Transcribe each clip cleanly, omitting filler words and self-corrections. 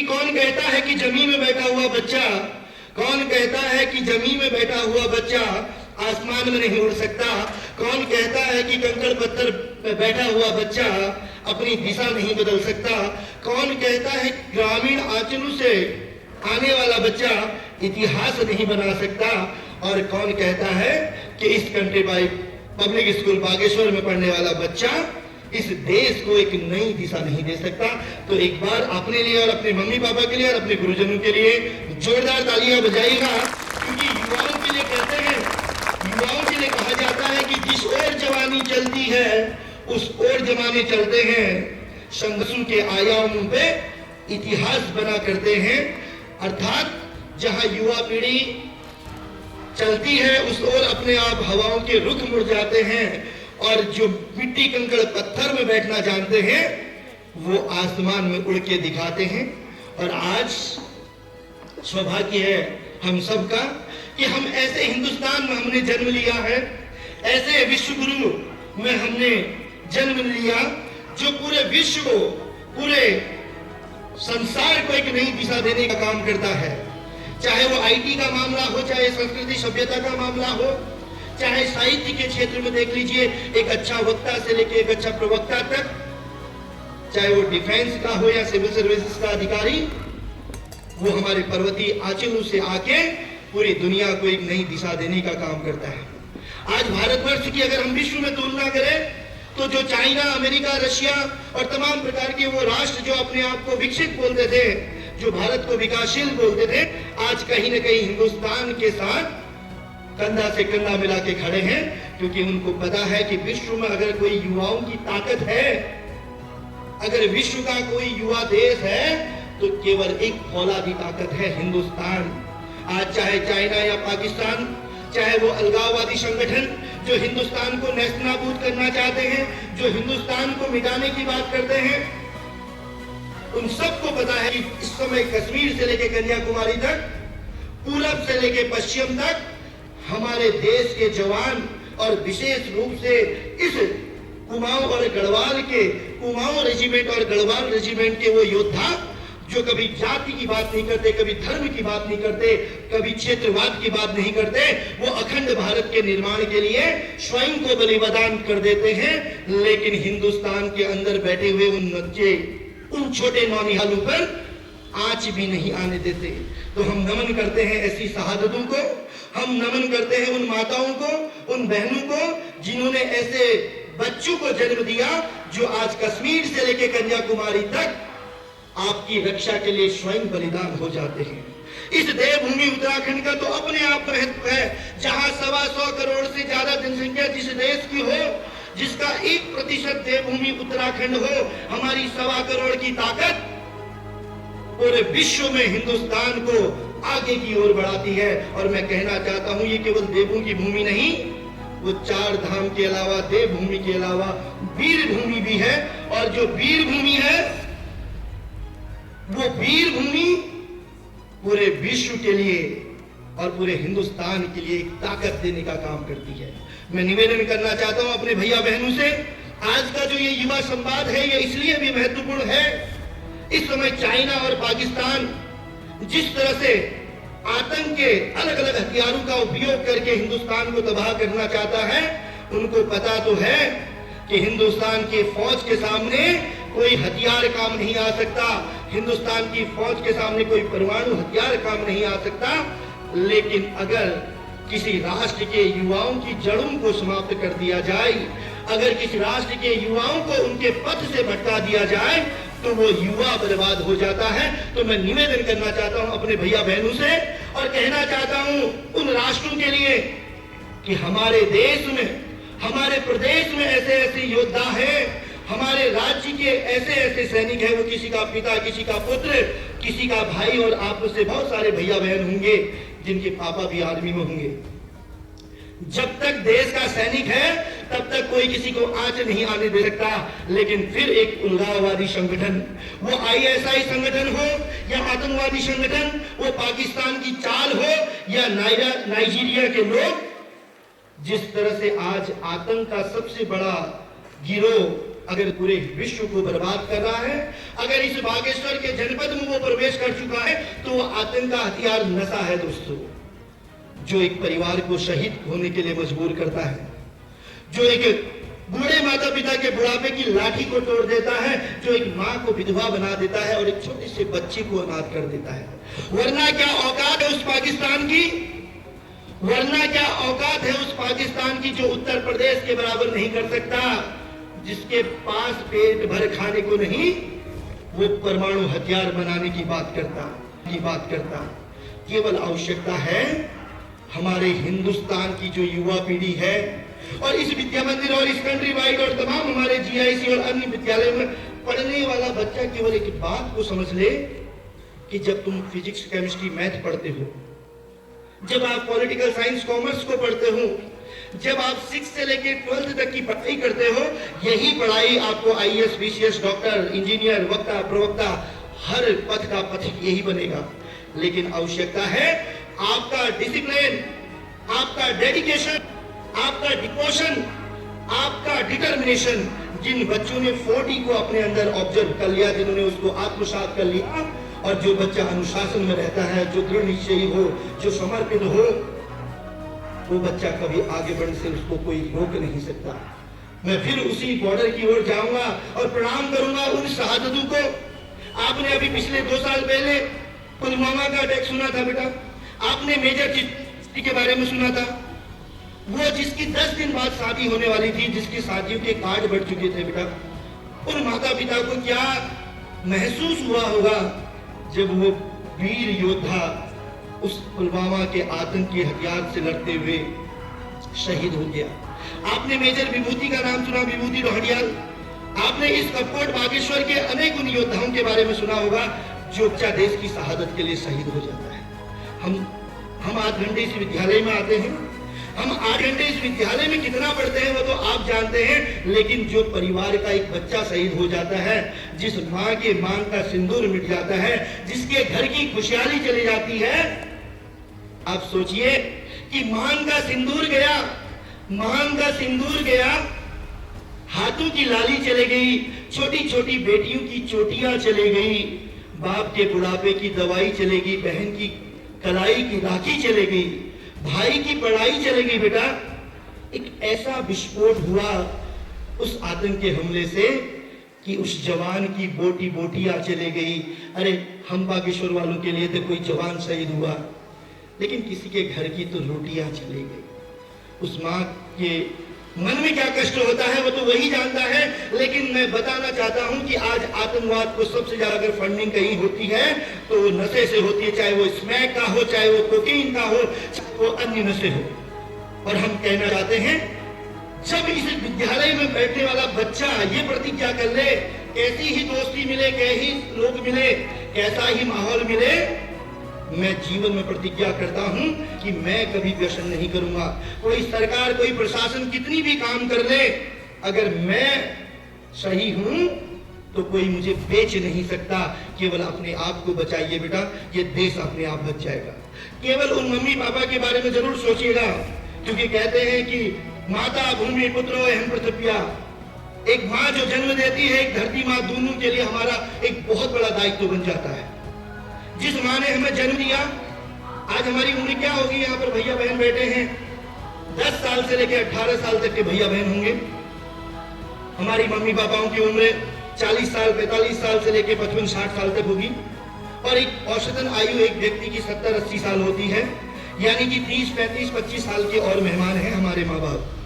कि कौन कहता है कि जमीन में बैठा हुआ बच्चा, कौन कहता है कि जमीन में बैठा हुआ बच्चा आसमान में नहीं उड़ सकता, कौन कहता है कि कंकड़ पत्थर में बैठा हुआ बच्चा अपनी दिशा नहीं बदल सकता, कौन कहता है ग्रामीण आंचलों से आने वाला बच्चा इतिहास नहीं बना सकता, और कौन कहता है कि इस country by public school Bageshwar में पढ़ने वाला बच्चा इस देश को एक नई दिशा नहीं दे सकता। तो एक बार अपने लिए और अपने मम्मी पापा के लिए और अपने गुरुजनों के लिए जोरदार तालियां बजाइएगा, क्योंकि युवाओं के लिए कहते हैं, युवाओं के लिए कहा जाता है कि जिस ओर जवानी चलती है उस ओर जमाने चलते हैं, संघर्षों के आयामों पे इतिहास बना करते हैं। अर्थात जहां युवा पीढ़ी चलती है उस ओर अपने आप हवाओं के रुख मुड़ जाते हैं, और जो मिट्टी कंकड़ पत्थर में बैठना जानते हैं वो आसमान में उड़ के दिखाते हैं। और आज सौभाग्य है हम सबका कि हम ऐसे हिंदुस्तान में हमने जन्म लिया है, ऐसे विश्व गुरु में हमने जन्म लिया जो पूरे विश्व को, पूरे संसार को एक नई दिशा देने का काम करता है। चाहे वो आईटी का मामला हो, चाहे संस्कृति सभ्यता का मामला हो, चाहे साहित्य के क्षेत्र में देख लीजिए एक अच्छा वक्ता से लेकर एक अच्छा प्रवक्ता तक, चाहे वो डिफेंस का हो या सिविल सर्विसेज का अधिकारी, वो हमारे पर्वतीय आंचलों से आके पूरी दुनिया को एक नई दिशा देने का काम करता है। आज भारतवर्ष की अगर हम विश्व में तुलना करें तो जो चाइना, अमेरिका, रशिया और तमाम प्रकार के वो राष्ट्र जो अपने आप को विकसित बोलते थे, जो भारत को विकासशील बोलते थे, आज कहीं न कहीं हिंदुस्तान के साथ कंधा से कंधा मिला के खड़े हैं, क्योंकि उनको पता है कि विश्व में अगर कोई युवाओं की ताकत है, अगर विश्व का कोई युवा देश है तो केवल एक फौलादी ताकत है हिंदुस्तान। आज चाहे चाइना या पाकिस्तान, चाहे वो अलगाववादी संगठन जो हिंदुस्तान को नेस्तनाबूद करना चाहते हैं, जो हिंदुस्तान को मिटाने की बात करते हैं, उन सबको पता है कि इस समय कश्मीर से लेकर कन्याकुमारी तक, पूरब से लेकर पश्चिम तक हमारे देश के जवान और विशेष रूप से इस कुमाऊं और गढ़वाल के, कुमाऊं रेजिमेंट और गढ़वाल रेजिमेंट के वो योद्धा जो कभी जाति की बात नहीं करते, कभी धर्म की बात नहीं करते, कभी क्षेत्रवाद की बात नहीं करते, वो अखंड भारत के निर्माण के लिए स्वयं को बलिदान कर देते हैं, लेकिन हिंदुस्तान के अंदर बैठे हुए उन बच्चे, उन छोटे नौनिहालों पर आंच भी नहीं आने देते। तो हम नमन करते हैं ऐसी शहादतों को, हम नमन करते हैं उन माताओं को, उन बहनों को जिन्होंने ऐसे बच्चों को जन्म दिया जो आज कश्मीर से लेकर कन्याकुमारी तक आपकी रक्षा के लिए स्वयं बलिदान हो जाते हैं। इस देवभूमि उत्तराखंड का तो अपने आप महत्व है, जहां 125 करोड़ से ज्यादा जनसंख्या जिस देश की हो, जिसका 1% देवभूमि उत्तराखंड हो, हमारी 1.25 करोड़ की ताकत पूरे विश्व में हिंदुस्तान को आगे की ओर बढ़ाती है। और मैं कहना चाहता हूं ये केवल देवों की भूमि नहीं, वो 4 धाम के अलावा, देवभूमि के अलावा वीर भूमि भी है, और जो वीर भूमि है वो वीर भूमि पूरे विश्व के लिए और पूरे हिंदुस्तान के लिए एक ताकत देने का काम करती है। मैं निवेदन करना चाहता हूं अपने भैया बहनों से, आज का जो ये युवा संवाद है ये इसलिए भी महत्वपूर्ण है, इस समय चाइना और पाकिस्तान जिस तरह से आतंक के अलग अलग हथियारों का उपयोग करके हिंदुस्तान को तबाह करना चाहता है, उनको पता तो है कि हिंदुस्तान की फौज के सामने कोई हथियार काम नहीं आ सकता, हिंदुस्तान की फौज के सामने कोई परमाणु हथियार काम नहीं आ सकता। लेकिन अगर किसी राष्ट्र के युवाओं की जड़ों को समाप्त कर दिया जाए, अगर किसी राष्ट्र के युवाओं को उनके पथ से भटका दिया जाए तो वो युवा बर्बाद हो जाता है। तो मैं निवेदन करना चाहता हूं अपने भैया बहनों से और कहना चाहता हूं उन राष्ट्रों के लिए कि हमारे देश में, हमारे प्रदेश में ऐसे ऐसे योद्धा हैं, हमारे राज्य के ऐसे ऐसे सैनिक हैं, वो किसी का पिता, किसी का पुत्र, किसी का भाई, और आप से बहुत सारे भैया बहन होंगे जिनके पापा भी आर्मी में होंगे। जब तक देश का सैनिक है तब तक कोई किसी को आंच नहीं आने दे सकता। लेकिन फिर एक उग्रवादी संगठन, वो आईएसआई संगठन हो या आतंकवादी संगठन, वो पाकिस्तान की चाल हो या नाइजीरिया के लोग, जिस तरह से आज आतंक का सबसे बड़ा गिरोह अगर पूरे विश्व को बर्बाद कर रहा है, अगर इस बागेश्वर के जनपद में वो प्रवेश कर चुका है, तो वो आतंक का हथियार नशा है दोस्तों, जो एक परिवार को शहीद होने के लिए मजबूर करता है, जो एक बूढ़े माता पिता के बुढ़ापे की लाठी को तोड़ देता है, जो एक माँ को विधवा बना देता है और एक छोटे से बच्चे को अनाथ कर देता है। वरना क्या औकात है उस पाकिस्तान की, वरना क्या औकात है उस पाकिस्तान की जो उत्तर प्रदेश के बराबर नहीं कर सकता, जिसके पास पेट भर खाने को नहीं, वो परमाणु हथियार बनाने की बात करता। केवल आवश्यकता है हमारे हिंदुस्तान की जो युवा पीढ़ी है, और इस विद्या मंदिर और इस कंट्री वाइड और तमाम हमारे जीआईसी और अन्य विद्यालयों में पढ़ने वाला बच्चा केवल एक बात को समझ ले कि जब तुम फिजिक्स केमिस्ट्री मैथ पढ़ते हो, जब आप पॉलिटिकल साइंस कॉमर्स को पढ़ते हो, जब आप 6 से लेकर 12th तक की पढ़ाई करते हो, यही पढ़ाई आपको आईएएस, बीसीएस, डॉक्टर, इंजीनियर, वक्ता, प्रवक्ता, हर पथ का पथिक यही बनेगा। लेकिन आवश्यकता है आपका डिसिप्लिन, आपका डेडिकेशन, आपका डिवोशन, आपका डिटर्मिनेशन। जिन बच्चों ने 40 को अपने अंदर ऑब्जर्व कर लिया, जिन्होंने उसको आत्मसात कर लिया, और जो बच्चा अनुशासन में रहता है, जो दृढ़ निश्चयी हो, जो समर्पित हो, वो बच्चा कभी आगे बढ़ने से उसको कोई रोक नहीं सकता। मैं फिर उसी बॉर्डर की ओर जाऊंगा और प्रणाम करूंगा उन शहादतों को। आपने अभी पिछले 2 साल पहले पुलवामा का अटैक सुना था बेटा, आपने मेजर चिश्ती के बारे में सुना था, वो जिसकी 10 दिन बाद शादी होने वाली थी, जिसकी शादियों के कार्ड बढ़ चुके थे बेटा, उन माता पिता को क्या महसूस हुआ होगा जब वो वीर योद्धा उस पुलवामा के आतंकी हथियार से लड़ते हुए शहीद हो गया। आपने मेजर विभूति का नाम सुना, विभूति रोहड़ियाल। आपने इस कपकोट बागेश्वर के अनेक उन योद्धाओं के बारे में सुना होगा जो बच्चा देश की शहादत के लिए शहीद हो जाता है। हम 8 घंटे इस विद्यालय में आते हैं, हम 8 घंटे इस विद्यालय में कितना पढ़ते हैं वो तो आप जानते हैं, लेकिन जो परिवार का एक बच्चा शहीद हो जाता है, जिस माँ के मांग का सिंदूर मिट जाता है, जिसके घर की खुशहाली चली जाती है, आप सोचिए कि मांग का सिंदूर गया, मांग का सिंदूर गया, हाथों की लाली चले गई, छोटी छोटी बेटियों की चोटियां चले गई, बाप के बुढ़ापे की दवाई चलेगी, बहन की कलाई की राखी चले गई, भाई की पढ़ाई चले गई बेटा। एक ऐसा विस्फोट हुआ उस आतंक के हमले से कि उस जवान की बोटी बोटियां चले गई। अरे हम बागेश्वर वालों के लिए तो कोई जवान शहीद हुआ, लेकिन किसी के घर की तो रोटियां चली गई। उस माँ के मन में क्या कष्ट होता है वो तो वही जानता है। लेकिन मैं बताना चाहता हूं कि आज आतंकवाद को सबसे ज्यादा अगर फंडिंग कहीं होती है तो वो नशे से होती है, चाहे वो स्मैक का हो, चाहे वो कोकीन का हो, चाहे वो अन्य नशे हो। और हम कहना चाहते हैं, जब इस विद्यालय में बैठने वाला बच्चा ये प्रतिज्ञा कर ले, कैसी ही दोस्ती मिले, कैसे लोग मिले, कैसा ही माहौल मिले, मैं जीवन में प्रतिज्ञा करता हूं कि मैं कभी व्यसन नहीं करूंगा। कोई सरकार, कोई प्रशासन कितनी भी काम कर ले, अगर मैं सही हूं तो कोई मुझे बेच नहीं सकता। केवल अपने आप को बचाइए बेटा, ये देश अपने आप बच जाएगा। केवल उन मम्मी पापा के बारे में जरूर सोचिएगा, क्योंकि कहते हैं कि माता भूमि पुत्रो अहम पृथिव्या। एक माँ जो जन्म देती है, एक धरती माँ, दोनों के लिए हमारा एक बहुत बड़ा दायित्व बन जाता है। जिस माँ ने हमें जन्म दिया, आज हमारी उम्र क्या होगी, यहाँ पर भैया बहन बैठे हैं, 10 साल से लेकर 18 साल तक के भैया बहन होंगे। हमारी मम्मी पापाओं की उम्र 40 साल, 45 साल से लेकर 55-60 साल तक होगी। और एक औसतन आयु एक व्यक्ति की 70-80 साल होती है, यानी कि 30, 35, 25 साल के और मेहमान हैं हमारे माँ बाप।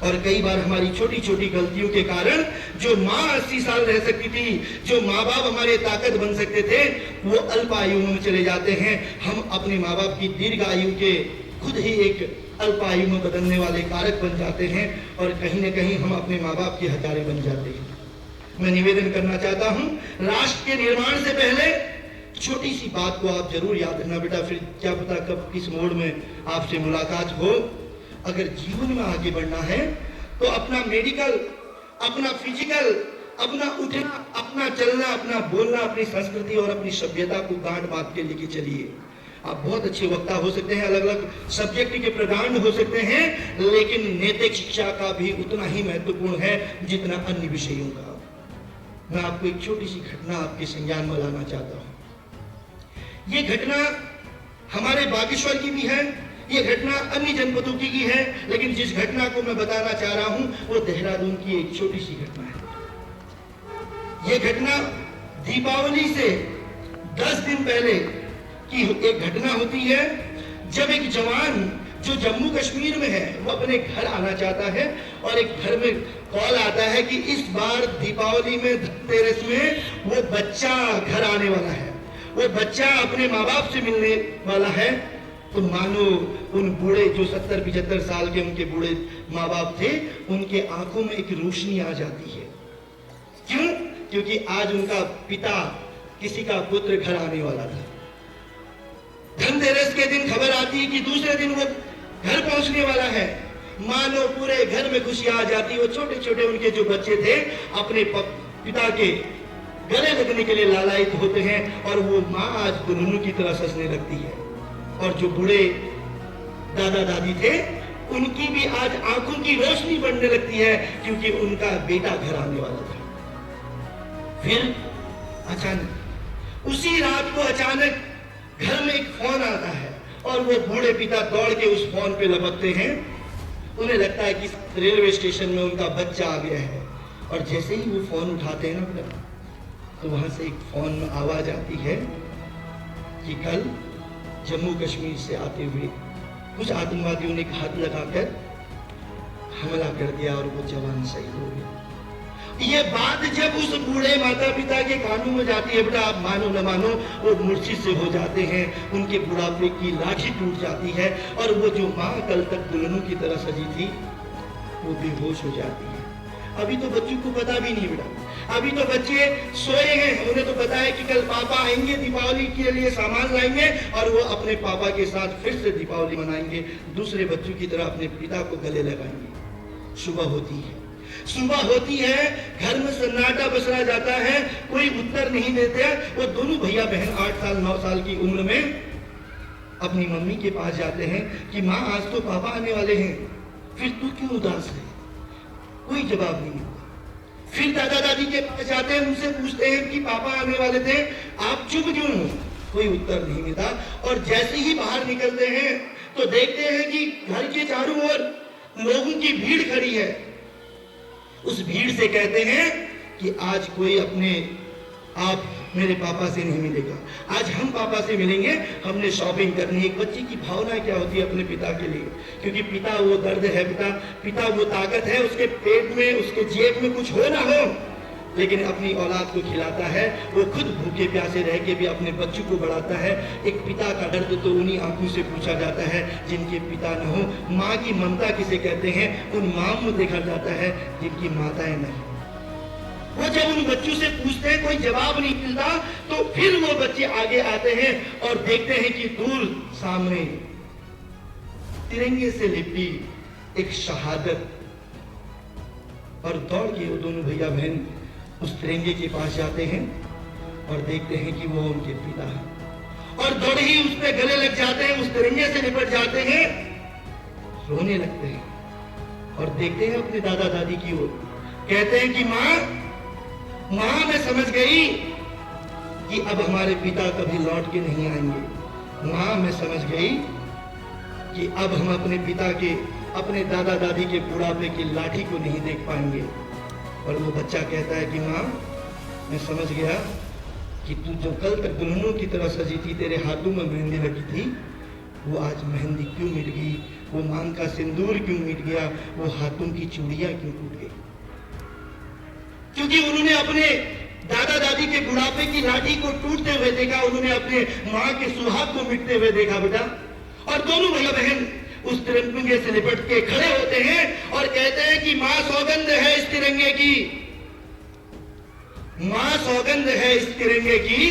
और कई बार हमारी छोटी छोटी गलतियों के कारण जो माँ 80 साल रह सकती थी, जो माँ बाप हमारे ताकत बन सकते थे, वो अल्प आयु में चले जाते हैं। हम अपने माँ बाप की दीर्घ आयु के खुद ही एक अल्प आयु में बदलने वाले कारक बन जाते हैं, और कहीं न कहीं हम अपने माँ बाप के हत्यारे बन जाते हैं। मैं निवेदन करना चाहता हूँ, राष्ट्र के निर्माण से पहले छोटी सी बात को आप जरूर याद रखना बेटा, फिर क्या पता कब किस मोड़ में आपसे मुलाकात हो। अगर जीवन में आगे बढ़ना है तो अपना मेडिकल, अपना फिजिकल, अपना उठना, अपना चलना, अपना बोलना, अपनी संस्कृति और अपनी सभ्यता को गांठ बांध के लेके चलिए। आप बहुत अच्छे वक्ता हो सकते हैं, अलग अलग सब्जेक्ट के प्रगाढ़ हो सकते हैं, लेकिन नैतिक शिक्षा का भी उतना ही महत्वपूर्ण है जितना अन्य विषयों का। मैं आपको एक छोटी सी घटना आपके संज्ञान में लाना चाहता हूं। ये घटना हमारे बागेश्वर की भी है, ये घटना अन्य जनपदों की है, लेकिन जिस घटना को मैं बताना चाह रहा हूं वो देहरादून की एक छोटी सी घटना है। ये घटना दीपावली से 10 दिन पहले की एक घटना होती है, जब एक जवान जो जम्मू कश्मीर में है वो अपने घर आना चाहता है और एक घर में कॉल आता है कि इस बार दीपावली में, धनतेरस में वो बच्चा घर आने वाला है, वो बच्चा अपने माँ बाप से मिलने वाला है। तो मानो उन बूढ़े जो 70-75 साल के उनके बूढ़े माँ बाप थे, उनके आंखों में एक रोशनी आ जाती है। क्यों? क्योंकि आज उनका पिता, किसी का पुत्र घर आने वाला था। धनतेरस के दिन खबर आती है कि दूसरे दिन वो घर पहुंचने वाला है। मानो पूरे घर में खुशी आ जाती। वो छोटे छोटे उनके जो बच्चे थे अपने पिता के गले लगने के लिए लालायित होते हैं और वो माँ आज दुल्हनों की तरह सजने लगती है। और जो बूढ़े दादा दादी थे उनकी भी आज आंखों की रोशनी बढ़ने लगती है, क्योंकि उनका बेटा घर आने वाला था। फिर अचानक उसी रात को अचानक घर में एक फोन आता है और वो बूढ़े पिता दौड़ के उस फोन पे लपकते हैं। उन्हें लगता है कि रेलवे स्टेशन में उनका बच्चा आ गया है। और जैसे ही वो फोन उठाते हैं ना, तो वहां से एक फोन में आवाज आती है कि कल जम्मू कश्मीर से आते हुए कुछ आतंकवादियों ने हाथ लगाकर हमला कर दिया और वो जवान शहीद हो गया। ये बात जब उस बूढ़े माता पिता के कानों में जाती है, बेटा आप मानो न मानो, वो मूर्छित से हो जाते हैं, उनके बुढ़ापे की लाठी टूट जाती है और वो जो माँ कल तक दुल्हनों की तरह सजी थी वो बेहोश हो जाती है। अभी तो बच्चों को पता भी नहीं बेटा, अभी तो बच्चे सोए हैं, उन्हें तो पता है कि कल पापा आएंगे, दीपावली के लिए सामान लाएंगे और वो अपने पापा के साथ फिर से दीपावली मनाएंगे, दूसरे बच्चों की तरह अपने पिता को गले लगाएंगे। सुबह होती है, सुबह होती है, घर में सन्नाटा बसरा जाता है, कोई उत्तर नहीं देते। वो दोनों भैया बहन 8 साल 9 साल की उम्र में अपनी मम्मी के पास जाते हैं कि माँ आज तो पापा आने वाले हैं, फिर तू क्यों उदास है? कोई जवाब नहीं। फिर दादा दादी के पास जाते हैं, उनसे पूछते हैं कि पापा आने वाले थे, आप चुप क्यों हो? कोई उत्तर नहीं मिलता। और जैसे ही बाहर निकलते हैं तो देखते हैं कि घर के चारों ओर लोगों की भीड़ खड़ी है। उस भीड़ से कहते हैं कि आज कोई अपने आप मेरे पापा से नहीं मिलेगा, आज हम पापा से मिलेंगे, हमने शॉपिंग करनी है। एक बच्चे की भावना क्या होती है अपने पिता के लिए, क्योंकि पिता वो दर्द है, पिता वो ताकत है, उसके पेट में, उसके जेब में कुछ हो ना हो, लेकिन अपनी औलाद को खिलाता है। वो खुद भूखे प्यासे रह के भी अपने बच्चों को बढ़ाता है। एक पिता का दर्द तो उन्हीं आंखों से पूछा जाता है जिनके पिता न हो। माँ की ममता किसे कहते हैं, उन माँ में देखा जाता है जिनकी माताएं नहीं। वो जब उन बच्चों से पूछते हैं, कोई जवाब नहीं मिलता, तो फिर वो बच्चे आगे आते हैं और देखते हैं कि दूर सामने तिरंगे से लिपटी एक शहादत, और दौड़ के वो दोनों भैया बहन उस तिरंगे के पास जाते हैं और देखते हैं कि वो उनके पिता है, और दौड़े ही उस पे गले लग जाते हैं, उस तिरंगे से लिपट जाते हैं, रोने लगते हैं और देखते हैं अपने दादा दादी की ओर। कहते हैं कि माँ मैं समझ गई कि अब हमारे पिता कभी लौट के नहीं आएंगे। माँ मैं समझ गई कि अब हम अपने पिता के, अपने दादा दादी के बुढ़ापे की लाठी को नहीं देख पाएंगे। और वो बच्चा कहता है कि माँ मैं समझ गया कि तू जो कल तक दुल्हनों की तरह सजी थी, तेरे हाथों में मेहंदी लगी थी, वो आज मेहंदी क्यों मिट गई, वो मांग का सिंदूर क्यों मिट गया, वो हाथों की चूड़ियां क्यों टूट गई? क्योंकि उन्होंने अपने दादा दादी के बुढ़ापे की लाठी को टूटते हुए देखा, उन्होंने अपने माँ के सुहाग को मिटते हुए देखा बेटा। और दोनों भैया बहन उस तिरंगे से लिपट के खड़े होते हैं और कहते हैं कि माँ सौगंध है इस तिरंगे की, माँ सौगंध है इस तिरंगे की,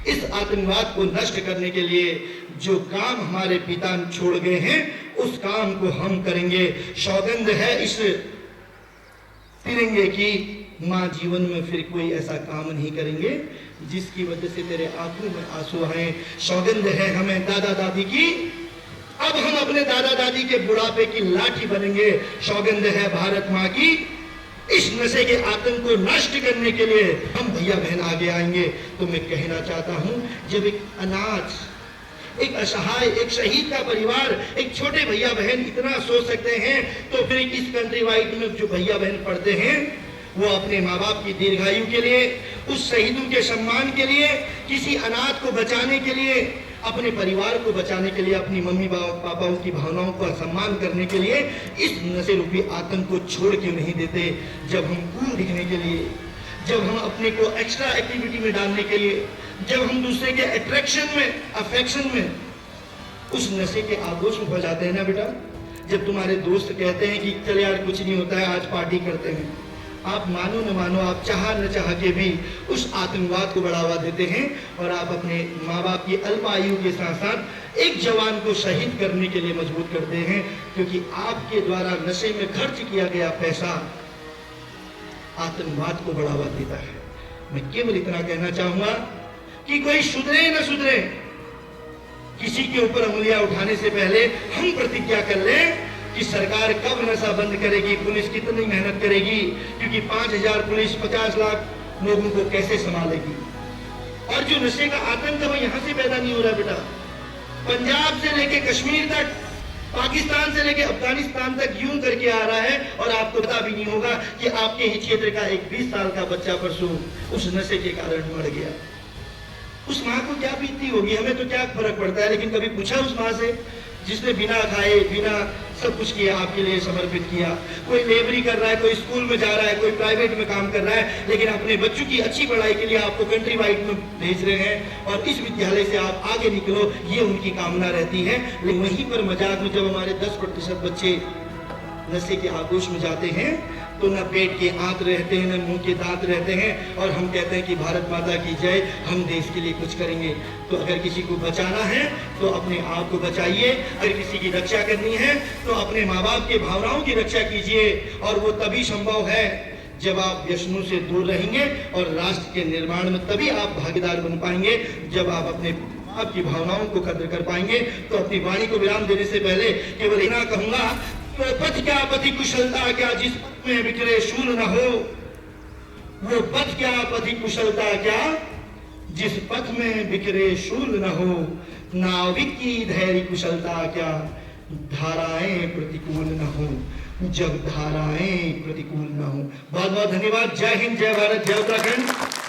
इस आतंकवाद को नष्ट करने के लिए जो काम हमारे पिता छोड़ गए हैं उस काम को हम करेंगे। सौगंध है इस तिरंगे की, माँ जीवन में फिर कोई ऐसा काम नहीं करेंगे जिसकी वजह से तेरे आंखों में आंसू आए। सौगंध है हमें दादा दादी की, अब हम अपने दादा दादी के बुढ़ापे की लाठी बनेंगे। सौगंध है भारत माँ की, इस नशे के आतंक को नष्ट करने के लिए हम भैया बहन आगे आएंगे। तो मैं कहना चाहता हूं, जब एक अनाथ, एक असहाय, एक शहीद का परिवार, एक छोटे भैया बहन इतना सोच सकते हैं, तो फिर इस कंट्री वाइड में जो भैया बहन पढ़ते हैं वो अपने माँ बाप की दीर्घायु के लिए, उस शहीदों के सम्मान के लिए, किसी अनाथ को बचाने के लिए, अपने परिवार को बचाने के लिए, अपनी मम्मी पापाओं की भावनाओं का सम्मान करने के लिए इस नशे रूपी आतंक को छोड़ क्यों नहीं देते। जब हम कूल दिखने के लिए, जब हम अपने को एक्स्ट्रा एक्टिविटी में डालने के लिए, जब हम दूसरे के अट्रैक्शन में, अफेक्शन में उस नशे के आगोश में हो जाते हैं ना बेटा, जब तुम्हारे दोस्त कहते हैं कि चल यार कुछ नहीं होता है, आज पार्टी करते हैं, आप मानो न मानो, आप चाह न चाह के भी उस आतंकवाद को बढ़ावा देते हैं और आप अपने माँ बाप की अल्प आयु के साथ साथ एक जवान को शहीद करने के लिए मजबूर करते हैं, क्योंकि आपके द्वारा नशे में खर्च किया गया पैसा आतंकवाद को बढ़ावा देता है। मैं केवल इतना कहना चाहूंगा कि कोई सुधरे न सुधरे, किसी के ऊपर उंगलियां उठाने से पहले हम प्रतिज्ञा कर लें कि सरकार कब नशा बंद करेगी, पुलिस कितनी मेहनत करेगी, क्योंकि 5000 पुलिस 50 लाख लोगों को कैसे संभालेगी। और जो नशे का आतंक है वो यहाँ से पैदा नहीं हो रहा बेटा, पंजाब से लेके कश्मीर तक, पाकिस्तान से लेके अफगानिस्तान तक यूं करके आ रहा है। और आपको पता भी नहीं होगा कि आपके ही क्षेत्र का एक 20 साल का बच्चा परसों उस नशे के कारण मर गया। उस माँ को क्या बीतती होगी, हमें तो क्या फर्क पड़ता है, लेकिन कभी पूछा उस माँ से जिसने बिना खाए बिना सब कुछ किया आपके लिए समर्पित किया। कोई लेबरी कर रहा है, कोई स्कूल में जा रहा है, कोई प्राइवेट में काम कर रहा है, लेकिन अपने बच्चों की अच्छी पढ़ाई के लिए आपको कंट्री वाइड में भेज रहे हैं और इस विद्यालय से आप आगे निकलो, ये उनकी कामना रहती है। लेकिन वहीं पर मजाक में जब हमारे 10% बच्चे नशे के आगोश में जाते हैं तो न पेट के आंत रहते हैं, न मुंह के दांत रहते हैं, और हम कहते हैं कि भारत माता की जय, हम देश के लिए कुछ करेंगे। तो अगर किसी को बचाना है तो अपने आप को बचाइए, अगर किसी की रक्षा करनी है तो अपने माँ बाप के भावनाओं की रक्षा कीजिए। और वो तभी संभव है जब आप व्यसनों से दूर रहेंगे, और राष्ट्र के निर्माण में तभी आप भागीदार बन पाएंगे जब आप अपने आपकी भावनाओं को कद्र कर पाएंगे। तो अपनी वाणी को विराम देने से पहले केवल इतना कहूंगा, पथ क्या पति कुशलता क्या जिस पथ में बिखरे शूल न हो, वो पथ क्या पति कुशलता क्या जिस पथ में बिखरे शूल न हो, नाविक की धैर्य कुशलता क्या धाराएं प्रतिकूल न हो, जब धाराएं प्रतिकूल न हो। बहुत बहुत धन्यवाद। जय हिंद, जय भारत, जय उत्तराखंड।